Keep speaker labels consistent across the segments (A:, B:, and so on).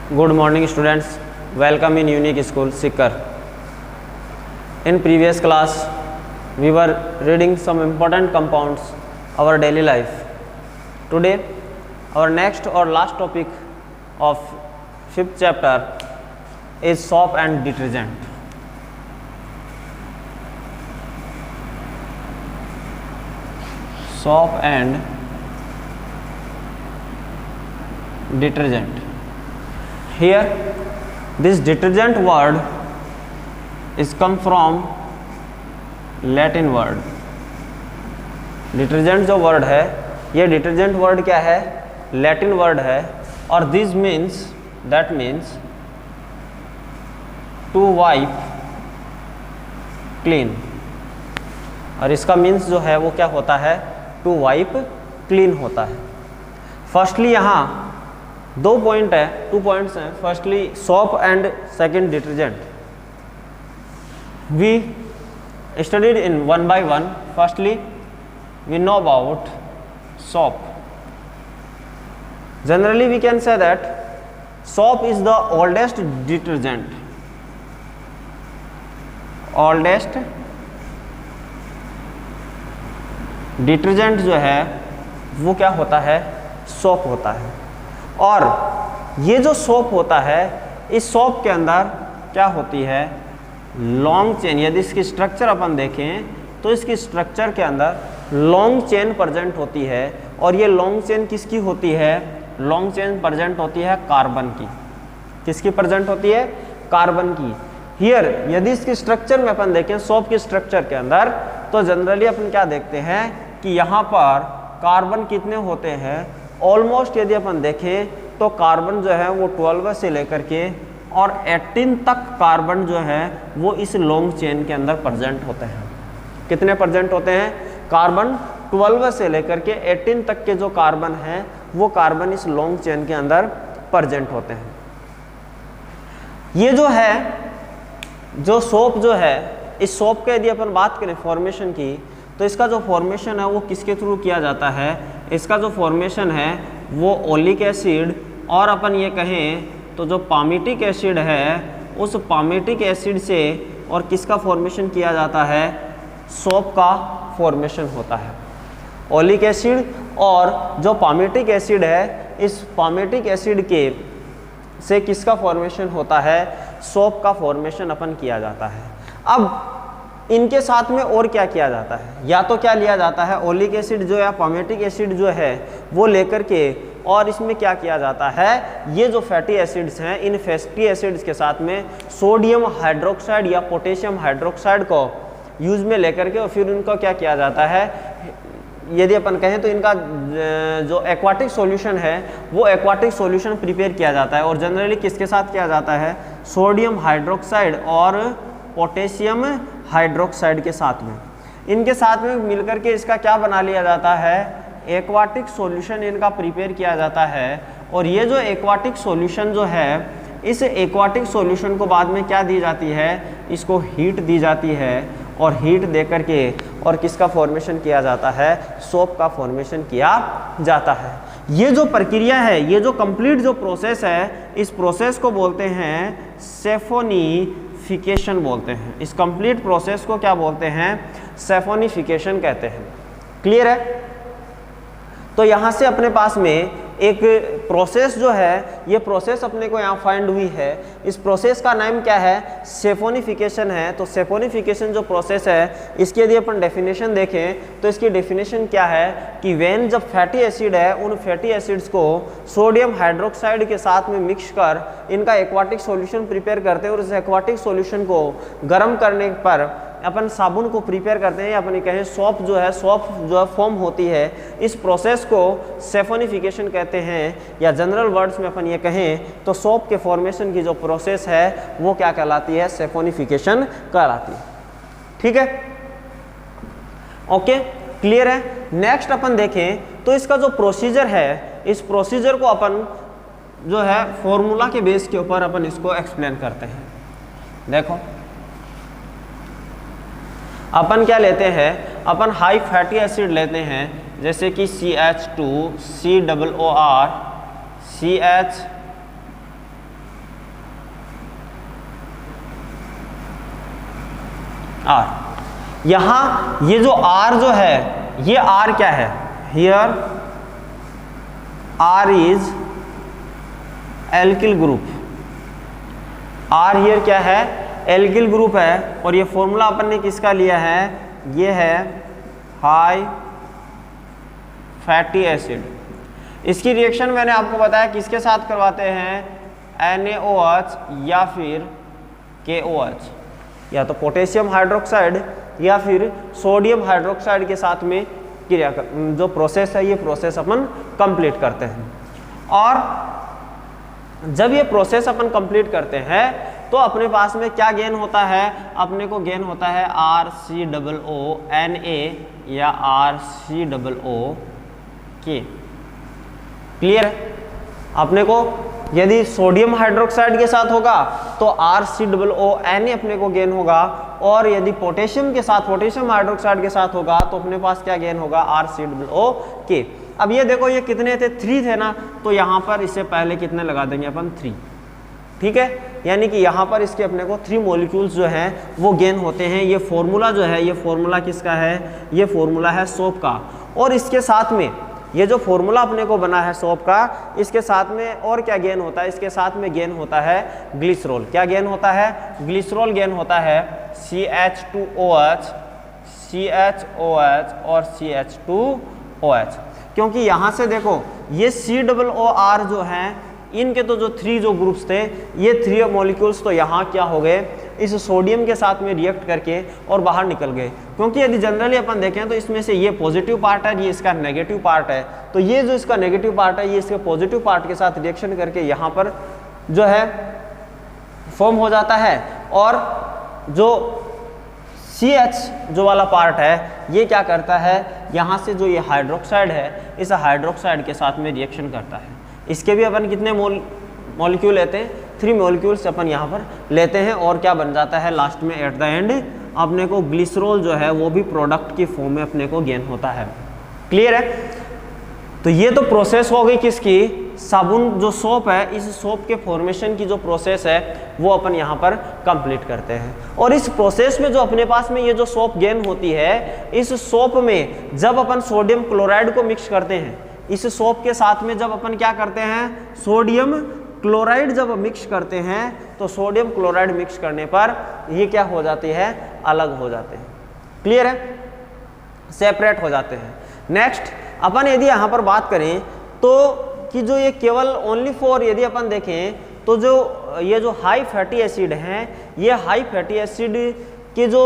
A: Good morning students, welcome in Unique School Sikar. In previous class we were reading some important compounds our daily life. Today our next or last topic of 5th chapter is soap and detergent. Soap and detergent. Here this detergent word is come from Latin word. Detergent जो word है ये detergent word क्या है, Latin word है और this means that means to wipe clean, और इसका means जो है वो क्या होता है, टू वाइप क्लीन होता है. फर्स्टली यहाँ दो पॉइंट है, 2 पॉइंट्स हैं. Firstly soap and second detergent. We studied in one by one. Firstly we know about soap. Generally we can say that soap is the oldest detergent. Oldest detergent जो है वो क्या होता है, सोप होता है. और ये जो सोप होता है इस सोप के अंदर क्या होती है, लॉन्ग चेन. यदि इसकी स्ट्रक्चर अपन देखें तो इसकी स्ट्रक्चर के अंदर लॉन्ग चेन प्रेजेंट होती है. और ये लॉन्ग चेन किसकी होती है, लॉन्ग चेन प्रेजेंट होती है कार्बन की. किसकी प्रेजेंट होती है, कार्बन की. हियर यदि इसकी स्ट्रक्चर में अपन देखें सोप की स्ट्रक्चर के अंदर तो जनरली अपन क्या देखते हैं कि यहाँ पर कार्बन कितने होते हैं, ऑलमोस्ट यदि अपन देखें तो कार्बन जो है वो 12 से लेकर के और 18 तक कार्बन जो है वो इस लॉन्ग चेन के अंदर प्रेजेंट होते हैं. कितने प्रेजेंट होते हैं, कार्बन 12 से लेकर के 18 तक के जो कार्बन हैं वो कार्बन इस लॉन्ग चेन के अंदर प्रेजेंट होते हैं. ये जो है जो सोप जो है, इस सोप के यदि अपन बात करें फॉर्मेशन की तो इसका जो फॉर्मेशन है वो किसके थ्रू किया जाता है, इसका जो फॉर्मेशन है वो ओलिक एसिड और अपन ये कहें तो जो पामिटिक एसिड है उस पामिटिक एसिड से और किसका फॉर्मेशन किया जाता है, सोप का फॉर्मेशन होता है. ओलिक एसिड और जो पामिटिक एसिड है इस पामिटिक एसिड के से किसका फॉर्मेशन होता है, सोप का फॉर्मेशन अपन किया जाता है. अब इनके साथ में और क्या किया जाता है, या तो क्या लिया जाता है, ओलिक एसिड जो है पामिटिक एसिड जो है वो लेकर के और इसमें क्या किया जाता है, ये जो फैटी एसिड्स हैं इन फैटी एसिड्स के साथ में सोडियम हाइड्रोक्साइड या पोटेशियम हाइड्रोक्साइड को यूज में लेकर के और फिर उनको क्या किया जाता है, यदि अपन कहें तो इनका जो एक्वाटिक सॉल्यूशन है वो एक्वाटिक सॉल्यूशन प्रिपेयर किया जाता है. और जनरली किसके साथ किया जाता है, सोडियम हाइड्रोक्साइड और पोटेशियम हाइड्रोक्साइड के साथ में. इनके साथ में मिलकर के इसका क्या बना लिया जाता है, एक्वाटिक सॉल्यूशन इनका प्रिपेयर किया जाता है. और ये जो एक्वाटिक सॉल्यूशन जो है इस एक्वाटिक सॉल्यूशन को बाद में क्या दी जाती है, इसको हीट दी जाती है और हीट दे करके और किसका फॉर्मेशन किया जाता है, सोप का फॉर्मेशन किया जाता है. ये जो प्रक्रिया है, ये जो कंप्लीट जो प्रोसेस है, इस प्रोसेस को बोलते हैं सेफोनिफिकेशन बोलते हैं. इस कंप्लीट प्रोसेस को क्या बोलते हैं, सेफोनिफिकेशन कहते हैं. क्लियर है. तो यहाँ से अपने पास में एक प्रोसेस जो है, ये प्रोसेस अपने को यहाँ फाइंड हुई है. इस प्रोसेस का नाम क्या है, सेफोनिफिकेशन है. तो सेफोनिफिकेशन जो प्रोसेस है इसकी यदि अपन डेफिनेशन देखें तो इसकी डेफिनेशन क्या है कि व्हेन जब फैटी एसिड है उन फैटी एसिड्स को सोडियम हाइड्रोक्साइड के साथ में मिक्स कर इनका एक्वाटिक सॉल्यूशन प्रिपेयर करते हैं और इस एक्वाटिक सॉल्यूशन को गर्म करने पर अपन साबुन को प्रिपेयर करते हैं या अपन कहें सोप जो है फॉर्म होती है. इस प्रोसेस को सेफोनिफिकेशन कहते हैं, या जनरल वर्ड्स में अपन ये कहें तो सोप के फॉर्मेशन की जो प्रोसेस है वो क्या कहलाती है, सेफोनिफिकेशन कहलाती है. ठीक है, ओके, क्लियर है. नेक्स्ट अपन देखें तो इसका जो प्रोसीजर है, इस प्रोसीजर को अपन जो है फॉर्मूला के बेस के ऊपर अपन इसको एक्सप्लेन करते हैं. देखो अपन क्या लेते हैं, अपन हाई फैटी एसिड लेते हैं जैसे कि CH2 COOR CH आर। यहाँ ये जो आर जो है, ये आर क्या है, here R is alkyl group, R here क्या है, एल्किल ग्रुप है। और ये फॉर्मूला अपन ने किसका लिया है, ये है हाई फैटी एसिड। इसकी रिएक्शन मैंने आपको बताया किसके साथ करवाते हैं, NaOH या फिर KOH, या तो पोटेशियम हाइड्रोक्साइड या फिर सोडियम हाइड्रोक्साइड के साथ में क्रिया जो प्रोसेस है, ये प्रोसेस अपन कंप्लीट करते हैं। और जब ये प्रोसेस अपन कंप्लीट करते हैं तो अपने पास में क्या गेन होता है, अपने को गेन होता है RCOONA या RCOOK। क्लियर है? अपने को यदि सोडियम हाइड्रोक्साइड के साथ होगा तो RCOONA अपने को गेन होगा, और यदि पोटेशियम के साथ, पोटेशियम हाइड्रोक्साइड के साथ होगा तो अपने पास क्या गेन होगा, RCOOK। अब ये देखो ये कितने थे, 3 थे ना, तो यहाँ पर इससे पहले कितने लगा देंगे अपन, 3। ठीक है, यानी कि यहाँ पर इसके अपने को 3 मॉलिक्यूल्स जो हैं वो गेन होते हैं। ये फॉर्मूला जो है, ये फॉर्मूला किसका है, ये फॉर्मूला है सोप का। और इसके साथ में ये जो फॉर्मूला अपने को बना है सोप का, इसके साथ में और क्या गेन होता है, इसके साथ में गेन होता है ग्लिसरॉल। क्या गेन होता है, ग्लिसरॉल गेन होता है CH2OH, CHOH और CH2OH। क्योंकि यहाँ से देखो ये COOR जो हैं, इनके तो जो 3 जो ग्रुप्स थे, ये 3 मॉलिक्यूल्स तो यहाँ क्या हो गए, इस सोडियम के साथ में रिएक्ट करके और बाहर निकल गए। क्योंकि यदि जनरली अपन देखें तो इसमें से ये पॉजिटिव पार्ट है, ये इसका नेगेटिव पार्ट है, तो ये जो इसका नेगेटिव पार्ट है ये इसके पॉजिटिव पार्ट के साथ रिएक्शन करके यहाँ पर जो है फॉर्म हो जाता है। और जो CH जो वाला पार्ट है ये क्या करता है, यहाँ से जो ये हाइड्रोक्साइड है, इस हाइड्रोक्साइड के साथ में रिएक्शन करता है। इसके भी अपन कितने मॉलिक्यूल लेते हैं, 3 मॉलिक्यूल्स अपन यहाँ पर लेते हैं, और क्या बन जाता है लास्ट में एट द एंड अपने को ग्लिसरॉल जो है वो भी प्रोडक्ट की फॉर्म में अपने को गेन होता है। क्लियर है? तो ये तो प्रोसेस हो गई किसकी, साबुन जो सोप है, इस सोप के फॉर्मेशन की जो प्रोसेस है वो अपन यहाँ पर कंप्लीट करते हैं। और इस प्रोसेस में जो अपने पास में ये जो सोप गेन होती है, इस सोप में जब अपन सोडियम क्लोराइड को मिक्स करते हैं, इस सोप के साथ में जब अपन क्या करते हैं, सोडियम क्लोराइड जब मिक्स करते हैं, तो सोडियम क्लोराइड मिक्स करने पर ये क्या हो जाती है, अलग हो जाते हैं। क्लियर है? सेपरेट हो जाते हैं। नेक्स्ट अपन यदि यहाँ पर बात करें तो कि जो ये केवल ओनली फॉर, यदि अपन देखें तो जो ये जो हाई फैटी एसिड हैं, ये हाई फैटी एसिड के जो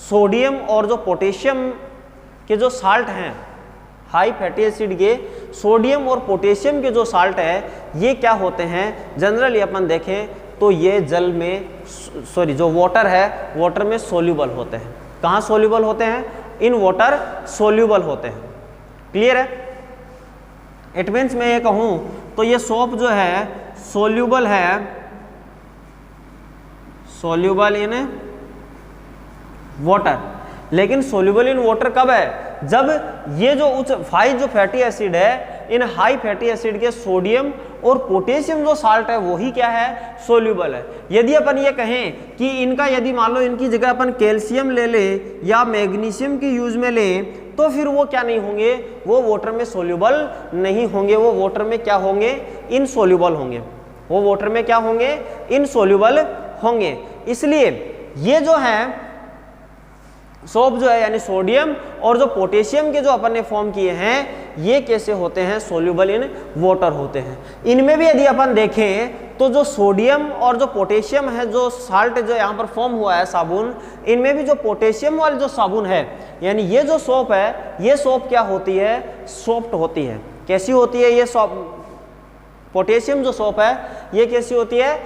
A: सोडियम और जो पोटेशियम के जो साल्ट हैं, हाई फैटी एसिड के सोडियम और पोटेशियम के जो साल्ट है, ये क्या होते हैं, जनरली अपन देखें तो ये जल में, सॉरी जो वाटर है, वाटर में सोल्यूबल होते हैं। कहाँ सोल्यूबल होते हैं, इन वाटर सोल्यूबल होते हैं। क्लियर है? इट मीन्स मैं ये कहूँ तो ये सोप जो है सोल्यूबल है, सोल्यूबल इन वाटर। लेकिन सोल्यूबल इन वाटर कब है, जब ये जो उच्च 5 जो फैटी एसिड है, इन हाई फैटी एसिड के सोडियम और पोटेशियम जो साल्ट है वही क्या है, सोल्यूबल है। यदि अपन ये कहें कि इनका, यदि मान लो इनकी जगह अपन कैल्शियम ले ले या मैग्नीशियम की यूज में ले, तो फिर वो क्या नहीं होंगे, वो वाटर में सोल्यूबल नहीं होंगे, वो वाटर में क्या होंगे, इनसोल्यूबल होंगे। वो वाटर में क्या होंगे, इनसोल्यूबल होंगे। इसलिए ये जो है सोप जो है, यानी सोडियम और जो पोटेशियम के जो अपन ने फॉर्म किए हैं, ये कैसे होते हैं, सोल्यूबल इन वाटर होते हैं। इनमें भी यदि अपन देखें तो जो सोडियम और जो पोटेशियम है, जो साल्ट जो यहाँ पर फॉर्म हुआ है साबुन, इनमें भी जो पोटेशियम वाली जो साबुन है, यानी ये जो सोप है, ये सोप क्या होती है, सॉफ्ट होती है। कैसी होती है ये सोप, पोटेशियम जो सोप है ये कैसी होती है,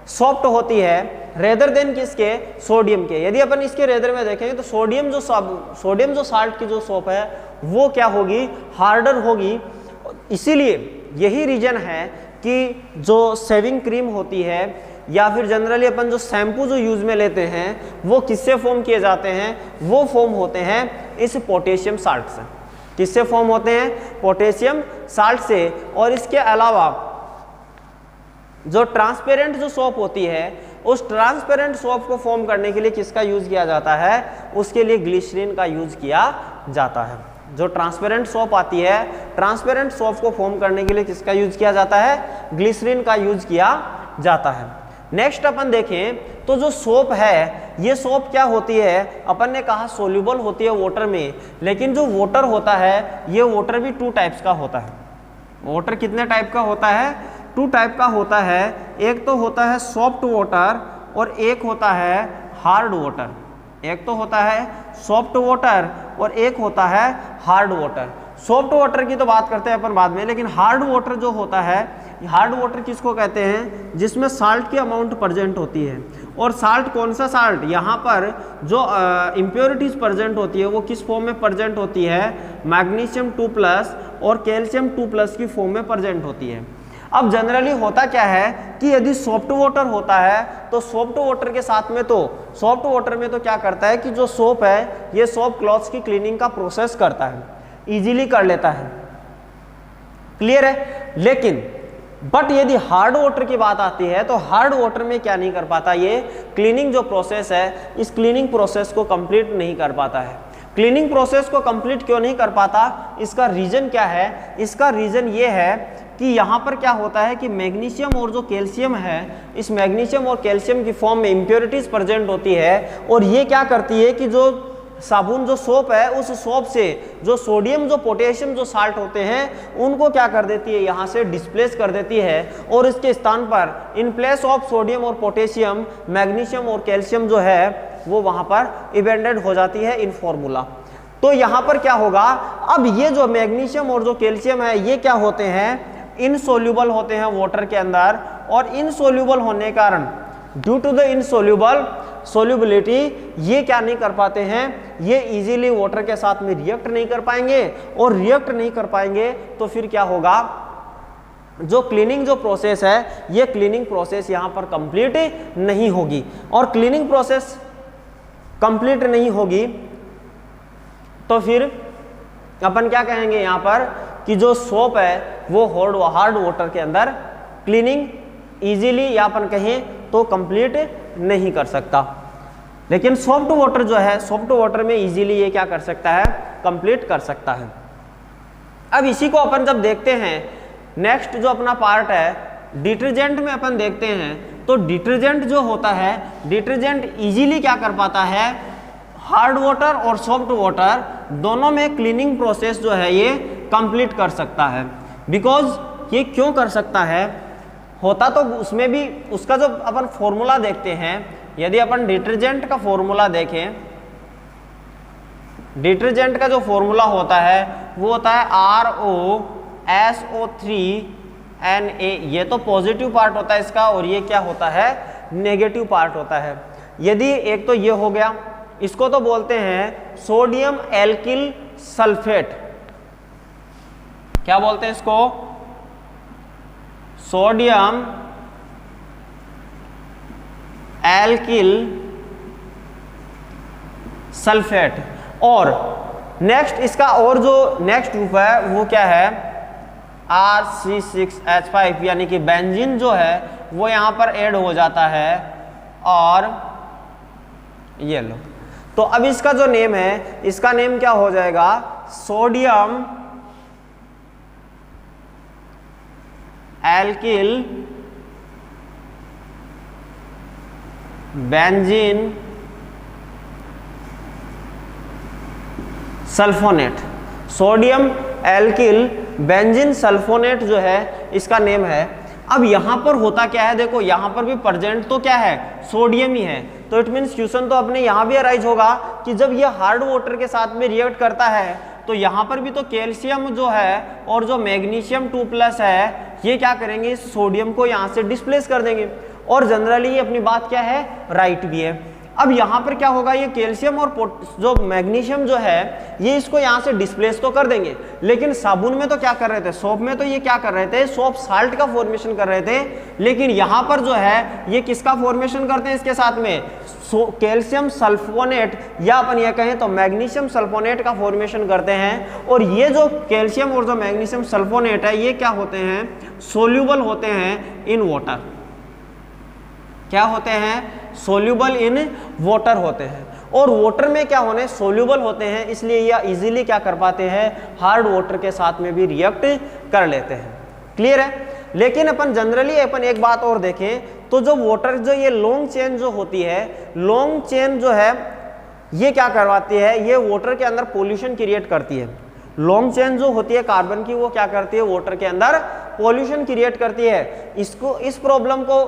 A: सॉफ्ट होती है, रेदर देन किसके, सोडियम के। यदि अपन इसके रेदर में देखेंगे तो सोडियम जो साल्ट की जो सोप है वो क्या होगी, हार्डर होगी। इसीलिए यही रीजन है कि जो शेविंग क्रीम होती है या फिर जनरली अपन जो शैम्पू जो यूज में लेते हैं, वो किससे फॉर्म किए जाते हैं, वो फॉर्म होते हैं इस पोटेशियम साल्ट से। किससे फॉर्म होते हैं, पोटेशियम साल्ट से। और इसके अलावा जो ट्रांसपेरेंट जो सोप होती है, उस ट्रांसपेरेंट सोप को फॉर्म करने के लिए किसका यूज किया जाता है, उसके लिए ग्लिसरीन का यूज किया जाता है। जो ट्रांसपेरेंट सोप आती है, ट्रांसपेरेंट सोप को फॉर्म करने के लिए किसका यूज किया जाता है, ग्लिसरीन का यूज किया जाता है। नेक्स्ट अपन देखें तो जो सोप है, ये सोप क्या होती है, अपन ने कहा सोल्यूबल होती है वाटर में, लेकिन जो वाटर होता है ये वाटर भी 2 टाइप्स का होता है। वाटर कितने टाइप का होता है, 2 टाइप का होता है। एक तो होता है सॉफ्ट वाटर और एक होता है हार्ड वाटर। एक तो होता है सॉफ्ट वाटर और एक होता है हार्ड वाटर। सॉफ्ट वाटर की तो बात करते हैं अपन बाद में, लेकिन हार्ड वाटर जो होता है, हार्ड वाटर किसको कहते हैं, जिसमें साल्ट की अमाउंट प्रेजेंट होती है। और साल्ट कौन सा साल्ट, यहाँ पर जो इम्प्योरिटीज प्रेजेंट होती है वो किस फॉर्म में प्रेजेंट होती है, मैग्नीशियम 2+ और कैल्शियम 2+ की फॉर्म में प्रेजेंट होती है। अब जनरली होता क्या है कि यदि सॉफ्ट वाटर होता है तो सॉफ्ट वाटर के साथ में तो सॉफ्ट वाटर में तो क्या करता है कि जो सोप है ये सोप क्लॉथ्स की क्लीनिंग का प्रोसेस करता है, इजीली कर लेता है, क्लियर है। लेकिन बट यदि हार्ड वाटर की बात आती है तो हार्ड वाटर में क्या नहीं कर पाता, ये क्लीनिंग जो प्रोसेस है इस क्लीनिंग प्रोसेस को कंप्लीट नहीं कर पाता है। क्लीनिंग प्रोसेस को कंप्लीट क्यों नहीं कर पाता, इसका रीजन क्या है, इसका रीजन ये है कि यहाँ पर क्या होता है कि मैग्नीशियम और जो कैल्शियम है, इस मैग्नीशियम और कैल्शियम की फॉर्म में इम्प्योरिटीज प्रेजेंट होती है और ये क्या करती है कि जो साबुन जो सोप है उस सोप से जो सोडियम जो पोटेशियम जो साल्ट होते हैं उनको क्या कर देती है, यहाँ से डिस्प्लेस कर देती है और इसके स्थान पर इन प्लेस ऑफ सोडियम और पोटेशियम मैग्नीशियम और कैल्शियम जो है वो वहाँ पर इबेंडेड हो जाती है इन फॉर्मूला। तो यहाँ पर क्या होगा, अब ये जो मैग्नीशियम और जो कैल्शियम है ये क्या होते हैं, इनसोल्यूबल होते हैं वाटर के अंदर, और इनसोल्यूबल होने के कारण due to the insoluble solubility ये क्या नहीं कर पाते हैं, ये इजीली वाटर के साथ में रिएक्ट नहीं कर पाएंगे, और रिएक्ट नहीं कर पाएंगे तो फिर क्या होगा, जो क्लीनिंग जो प्रोसेस है ये क्लीनिंग प्रोसेस यहाँ पर कंप्लीट नहीं होगी। और क्लीनिंग प्रोसेस कंप्लीट नहीं होगी तो फिर अपन क्या कहेंगे यहाँ पर कि जो सोप है वो हार्ड वाटर के अंदर क्लीनिंग इजीली या अपन कहें तो कंप्लीट नहीं कर सकता, लेकिन सॉफ्ट वाटर जो है सॉफ्ट वाटर में इजीली ये क्या कर सकता है, कंप्लीट कर सकता है। अब इसी को अपन जब देखते हैं नेक्स्ट जो अपना पार्ट है डिटर्जेंट में अपन देखते हैं, तो डिटर्जेंट जो होता है डिटर्जेंट इजीली क्या कर पाता है, हार्ड वाटर और सॉफ्ट वाटर दोनों में क्लीनिंग प्रोसेस जो है ये कंप्लीट कर सकता है। बिकॉज ये क्यों कर सकता है, होता तो उसमें भी उसका जो अपन फॉर्मूला देखते हैं, यदि अपन डिटर्जेंट का फॉर्मूला देखें, डिटर्जेंट का जो फॉर्मूला होता है वो होता है ROSO3Na। ये तो पॉजिटिव पार्ट होता है इसका और ये क्या होता है, नेगेटिव पार्ट होता है। यदि एक तो ये हो गया, इसको तो बोलते हैं सोडियम एल्किल सल्फेट, क्या बोलते हैं इसको, सोडियम एल्किल सल्फेट। और नेक्स्ट इसका और जो नेक्स्ट ग्रुप है वो क्या है, RC6H5, यानी कि बेंजीन जो है वो यहाँ पर ऐड हो जाता है। और ये लो, तो अब इसका जो नेम है इसका नेम क्या हो जाएगा, sodium alkyl benzene sulphonate. Sodium alkyl benzene sulphonate जो है इसका नेम है। अब यहाँ पर होता क्या है, देखो यहाँ पर भी प्रेजेंट तो क्या है, सोडियम ही है, तो इट मीन्स क्वेश्चन तो अपने यहाँ भी अराइज होगा कि जब ये हार्ड वाटर के साथ में रिएक्ट करता है तो यहाँ पर भी तो कैल्शियम जो है और जो मैग्नीशियम 2+ है ये क्या करेंगे, इस सोडियम को यहाँ से डिस्प्लेस कर देंगे। और जनरली ये अपनी बात क्या है, राइट भी है। अब यहाँ पर क्या होगा, ये कैल्शियम और जो मैग्नीशियम जो है ये इसको यहाँ से डिस्प्लेस तो कर देंगे, लेकिन साबुन में तो क्या कर रहे थे, सोप में तो ये क्या कर रहे थे, सोप साल्ट का फॉर्मेशन कर रहे थे। लेकिन यहाँ पर जो है ये किसका फॉर्मेशन करते हैं, इसके साथ में कैल्शियम सल्फोनेट या अपन ये कहें तो मैग्नीशियम सल्फोनेट का फॉर्मेशन करते हैं। और ये जो कैल्शियम और जो मैग्नीशियम सल्फोनेट है ये क्या होते हैं, सोल्यूबल होते हैं इन वाटर। क्या होते हैं, सोल्यूबल इन वाटर होते हैं। और वाटर में क्या होने, सोल्यूबल होते हैं, इसलिए यह इजीली क्या कर पाते हैं, हार्ड वाटर के साथ में भी रिएक्ट कर लेते हैं। क्लियर है। लेकिन अपन जनरली अपन एक बात और देखें तो जो वाटर जो ये लॉन्ग चेन जो होती है, लॉन्ग चेन जो है ये क्या करवाती है, ये वाटर के अंदर पोल्यूशन क्रिएट करती है। लॉन्ग चेन जो होती है कार्बन की वो क्या करती है, वाटर के अंदर पोल्यूशन क्रिएट करती है। इसको, इस प्रॉब्लम को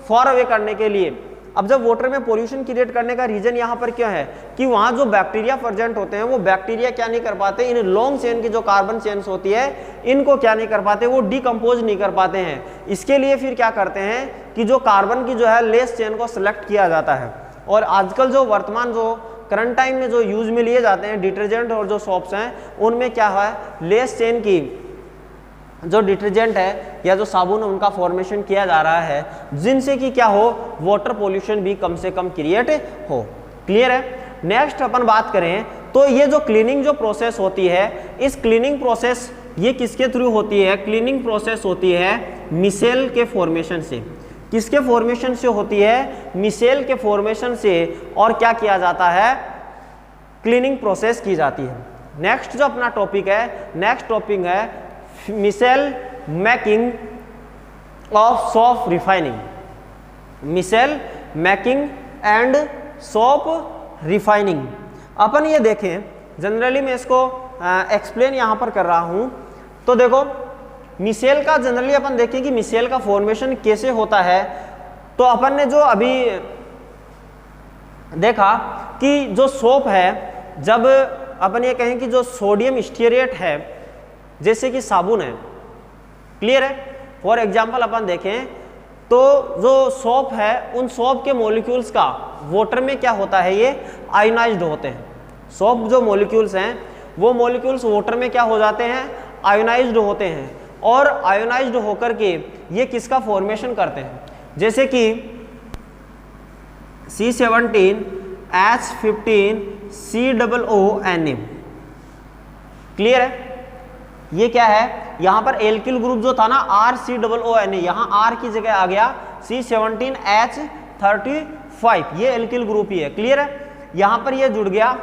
A: फॉर अवे करने के लिए, अब जब वाटर में पोल्यूशन क्रिएट करने का रीजन यहाँ पर क्या है कि वहाँ जो बैक्टीरिया प्रेजेंट होते हैं वो बैक्टीरिया क्या नहीं कर पाते, इन लॉन्ग चेन की जो कार्बन चेन्स होती है इनको क्या नहीं कर पाते, वो डिकम्पोज नहीं कर पाते हैं। इसके लिए फिर क्या करते हैं कि जो कार्बन की जो है लेस चेन को सिलेक्ट किया जाता है। और आजकल जो वर्तमान जो करंट टाइम में जो यूज में लिए जाते हैं डिटर्जेंट और जो सोप्स हैं उनमें क्या है, लेस चेन की जो डिटर्जेंट है या जो साबुन है उनका फॉर्मेशन किया जा रहा है, जिनसे कि क्या हो, वाटर पोल्यूशन भी कम से कम क्रिएट हो। क्लियर है। नेक्स्ट अपन बात करें तो ये जो क्लीनिंग जो प्रोसेस होती है, इस क्लीनिंग प्रोसेस ये किसके थ्रू होती है, क्लीनिंग प्रोसेस होती है मिसेल के फॉर्मेशन से। किसके फॉर्मेशन से होती है, मिसेल के फॉर्मेशन से। और क्या किया जाता है, क्लीनिंग प्रोसेस की जाती है। नेक्स्ट जो अपना टॉपिक है, नेक्स्ट टॉपिक है micelle making of soap refining. Micelle making and soap refining. अपन ये देखें, जनरली मैं इसको एक्सप्लेन यहाँ पर कर रहा हूँ। तो देखो मिसेल का जनरली अपन देखें कि मिसेल का फॉर्मेशन कैसे होता है। तो अपन ने जो अभी देखा कि जो सोप है, जब अपन ये कहें कि जो सोडियम स्टीरेट है जैसे कि साबुन है, क्लियर है। फॉर एग्जांपल अपन देखें तो जो सोप है उन सोप के मॉलिक्यूल्स का वाटर में क्या होता है, ये आयोनाइज्ड होते हैं। सोप जो मॉलिक्यूल्स हैं वो मॉलिक्यूल्स वाटर में क्या हो जाते हैं, आयोनाइज्ड होते हैं। और आयोनाइज्ड होकर के ये किसका फॉर्मेशन करते हैं, जैसे कि C17H15COO Na। क्लियर है। ये क्या है, यहाँ पर एल्किल ग्रुप जो था ना RCOONA, यहाँ R की जगह आ गया C17H35, ये एल्किल ग्रुप ही है। क्लियर है। यहाँ पर ये जुड़ गया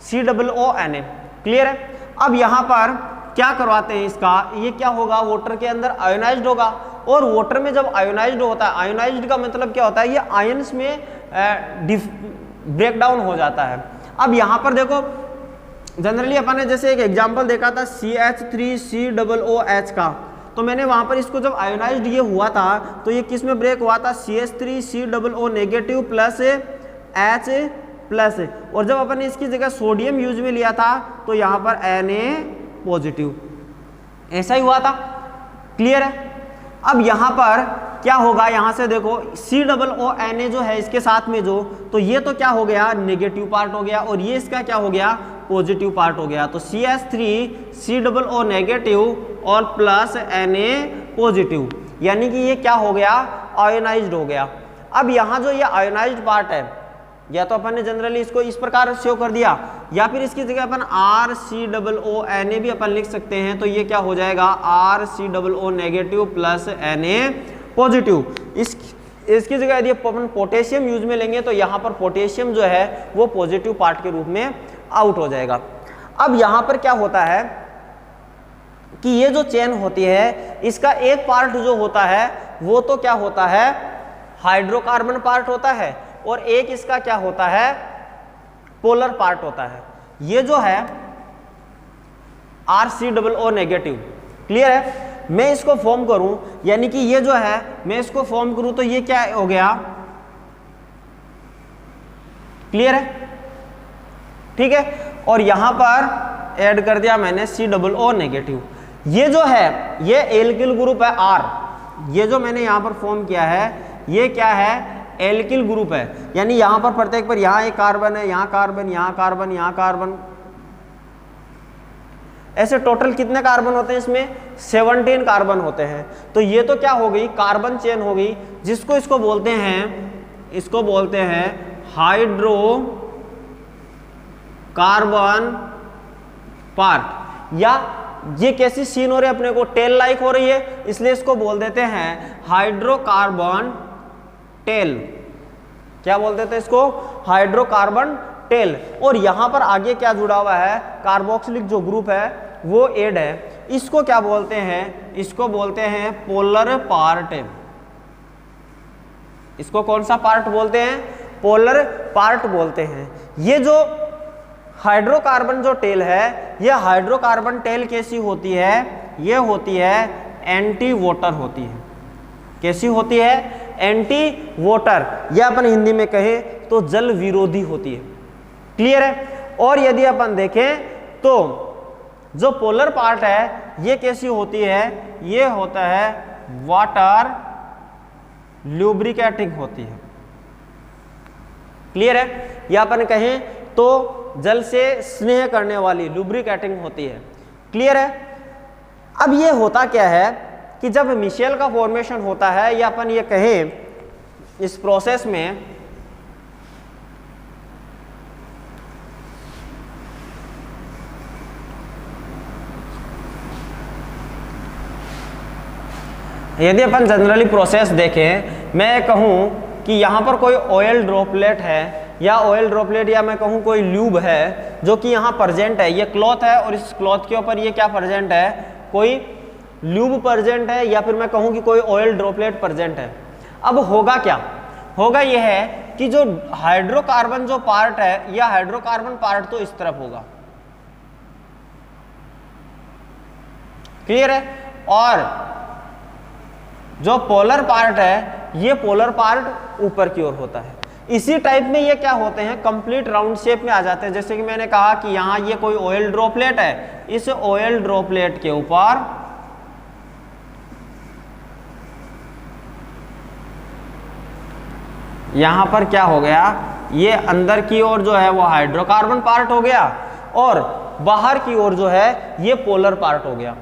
A: COONA। क्लियर है। अब यहाँ पर क्या करवाते हैं इसका, ये क्या होगा, वाटर के अंदर आयोनाइज्ड होगा। और वाटर में जब आयोनाइज्ड होता है, आयोनाइज्ड का मतलब क्या होता है, ये आयंस में ब्रेक डाउन हो जाता है। अब यहाँ पर देखो जनरली अपन ने जैसे एक एग्जांपल देखा था CH3COOH का, तो मैंने वहाँ पर इसको जब आयोनाइज्ड ये हुआ था तो ये किस में ब्रेक हुआ था, CH3COO negative plus H plus. और जब अपन ने इसकी जगह सोडियम यूज में लिया था तो यहाँ पर Na पॉजिटिव, ऐसा ही हुआ था। क्लियर है। अब यहाँ पर क्या होगा, यहाँ से देखो COONA जो है इसके साथ में जो, तो ये तो क्या हो गया, नेगेटिव पार्ट हो गया, और ये इसका क्या हो गया, पॉजिटिव पार्ट हो गया। तो CH3COO नेगेटिव और प्लस Na पॉजिटिव, यानी कि ये क्या हो गया, आयोनाइज्ड हो गया। अब यहाँ जो ये आयोनाइज्ड पार्ट है, या तो अपन ने जनरली इसको इस प्रकार शो कर दिया, या फिर इसकी जगह अपन RCOONA भी अपन लिख सकते हैं। तो ये क्या हो जाएगा, RCOO negative plus Na positive. इसकी जगह यदि अपन पोटेशियम यूज में लेंगे तो यहाँ पर पोटेशियम जो है वो पॉजिटिव पार्ट के रूप में आउट हो जाएगा। अब यहाँ पर क्या होता है कि ये जो चेन होती है इसका एक पार्ट जो होता है वो तो क्या होता है, हाइड्रोकार्बन पार्ट होता है, और एक इसका क्या होता है, पोलर पार्ट होता है। ये जो है RCOO नेगेटिव। क्लियर है। मैं इसको फॉर्म करूं, यानी कि ये जो है मैं इसको फॉर्म करूं तो ये क्या हो गया, क्लियर है, ठीक है। और यहां पर ऐड कर दिया मैंने COO नेगेटिव। ये जो है ये एल्किल ग्रुप है R, ये जो मैंने यहां पर फॉर्म किया है ये क्या है, एल्किल ग्रुप है। यानी यहां पर प्रत्येक पर यहां एक कार्बन है, यहां कार्बन, यहां कार्बन, यहां कार्बन, ऐसे टोटल कितने कार्बन होते हैं इसमें, 17 कार्बन होते हैं। तो ये तो क्या हो गई, कार्बन चेन हो गई, जिसको इसको बोलते हैं हाइड्रो कार्बन पार्ट। या ये कैसी सीन हो रही है अपने को, टेल लाइक हो रही है, इसलिए इसको बोल देते हैं हाइड्रोकार्बन टेल, क्या बोलते थे इसको, हाइड्रोकार्बन टेल। और यहां पर आगे क्या जुड़ा हुआ है, कार्बोक्सिलिक जो ग्रुप है वो एड है। इसको क्या बोलते हैं, इसको बोलते हैं पोलर पार्ट। इसको कौन सा पार्ट बोलते हैं, पोलर पार्ट बोलते हैं। ये जो हाइड्रोकार्बन जो टेल है, ये हाइड्रोकार्बन टेल कैसी होती है, ये होती है एंटी वॉटर होती है। कैसी होती है, एंटी वॉटर, या अपन हिंदी में कहें तो जल विरोधी होती है। क्लियर है। और यदि अपन देखें तो जो पोलर पार्ट है ये कैसी होती है, ये होता है वाटर ल्यूब्रिकेटिंग होती है। क्लियर है। या अपन कहें तो जल से स्नेह करने वाली लुब्रिकेटिंग होती है। क्लियर है। अब ये होता क्या है कि जब मिशेल का फॉर्मेशन होता है, या अपन ये कहें इस प्रोसेस में यदि अपन जनरली प्रोसेस देखें, मैं कहूं कि यहाँ पर कोई ऑयल ड्रॉपलेट है, या ऑयल ड्रॉपलेट, या मैं कहूँ कोई ल्यूब है जो कि यहाँ प्रेजेंट है, ये क्लॉथ है और इस क्लॉथ के ऊपर ये क्या प्रेजेंट है, कोई ल्यूब प्रेजेंट है, या फिर मैं कहूँ कि कोई ऑयल ड्रॉपलेट प्रेजेंट है। अब होगा क्या, होगा ये है कि जो हाइड्रोकार्बन जो पार्ट है, या हाइड्रोकार्बन पार्ट तो इस तरफ होगा। क्लियर है। और जो पोलर पार्ट है, ये पोलर पार्ट ऊपर की ओर होता है। इसी टाइप में ये क्या होते हैं, कंप्लीट राउंड शेप में आ जाते हैं। जैसे कि मैंने कहा कि यहाँ ये कोई ऑयल ड्रॉपलेट है, इस ऑयल ड्रॉपलेट के ऊपर यहाँ पर क्या हो गया, ये अंदर की ओर जो है वो हाइड्रोकार्बन पार्ट हो गया, और बाहर की ओर जो है ये पोलर पार्ट हो गया।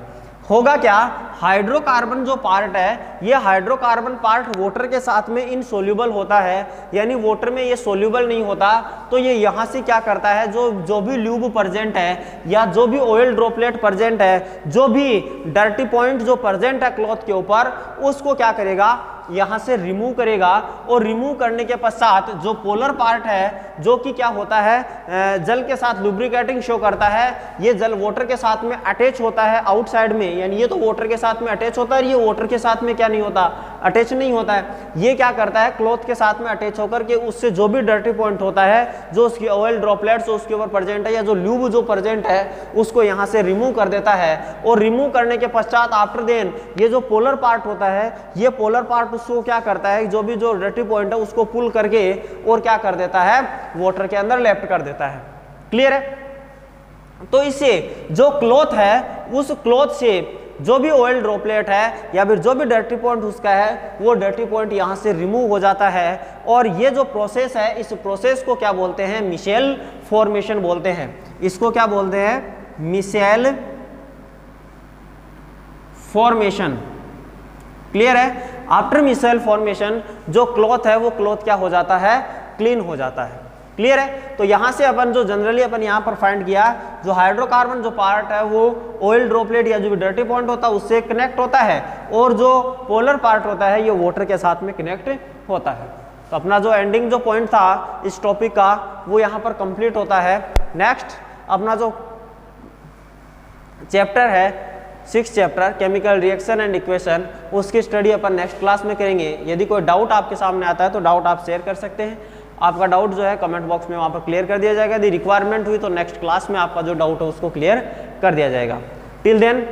A: होगा क्या, हाइड्रोकार्बन जो पार्ट है, ये हाइड्रोकार्बन पार्ट वाटर के साथ में इनसोल्यूबल होता है, यानी वाटर में ये सोल्यूबल नहीं होता। तो ये यहाँ से क्या करता है, जो भी ल्यूब प्रेजेंट है, या जो भी ऑयल ड्रॉपलेट प्रेजेंट है, जो भी डर्टी पॉइंट जो प्रेजेंट है क्लॉथ के ऊपर, उसको क्या करेगा, यहाँ से रिमूव करेगा। और रिमूव करने के पश्चात जो पोलर पार्ट है, जो कि क्या होता है, जल के साथ लुब्रिकेटिंग शो करता है, ये जल वाटर के साथ में अटैच होता है आउटसाइड में, यानी ये तो वाटर के साथ में अटैच होता है, ये वाटर के साथ में क्या नहीं होता, अटैच नहीं होता है। ये क्या करता है, क्लॉथ के साथ में अटैच होकर के उससे जो भी डर्टी पॉइंट होता है, जो उसकी ऑयल ड्रॉपलेट्स उसके ऊपर प्रेजेंट है, या जो ल्यूब जो प्रेजेंट है, उसको यहाँ से रिमूव कर देता है। और रिमूव करने के पश्चात आफ्टर देन ये जो पोलर पार्ट होता है, ये पोलर पार्ट उसको क्या करता है, जो भी जो डर्टी पॉइंट है उसको पुल करके और क्या कर देता है, वाटर के अंदर लेफ्ट कर देता है। क्लियर है। तो इससे जो क्लॉथ है, उस क्लॉथ से जो भी ऑयल ड्रॉपलेट है, या फिर जो भी डर्टी पॉइंट उसका है, वो डर्टी पॉइंट यहाँ से रिमूव हो जाता है। और ये जो प्रोसेस है, इस प्रोसेस को क्या बोलते हैं, मिशेल फॉर्मेशन बोलते हैं। इसको क्या बोलते हैं, मिशेल फॉर्मेशन। क्लियर है। आफ्टर मिशेल फॉर्मेशन जो क्लॉथ है, वो क्लॉथ क्या हो जाता है, क्लीन हो जाता है। क्लियर है। तो यहाँ से अपन जो जनरली अपन यहाँ पर फाइंड किया, जो हाइड्रोकार्बन जो पार्ट है वो ऑयल ड्रॉपलेट या जो भी डर्टी पॉइंट होता है उससे कनेक्ट होता है, और जो पोलर पार्ट होता है ये वाटर के साथ में कनेक्ट होता है। तो अपना जो एंडिंग जो पॉइंट था इस टॉपिक का, वो यहाँ पर कंप्लीट होता है। नेक्स्ट अपना जो चैप्टर है 6th chapter chemical reaction and equation, उसकी स्टडी अपन नेक्स्ट क्लास में करेंगे। यदि कोई डाउट आपके सामने आता है तो डाउट आप शेयर कर सकते हैं। आपका डाउट जो है कमेंट बॉक्स में वहाँ पर क्लियर कर दिया जाएगा। यदि रिक्वायरमेंट हुई तो नेक्स्ट क्लास में आपका जो डाउट है उसको क्लियर कर दिया जाएगा। Till then,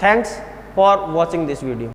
A: thanks for watching this video.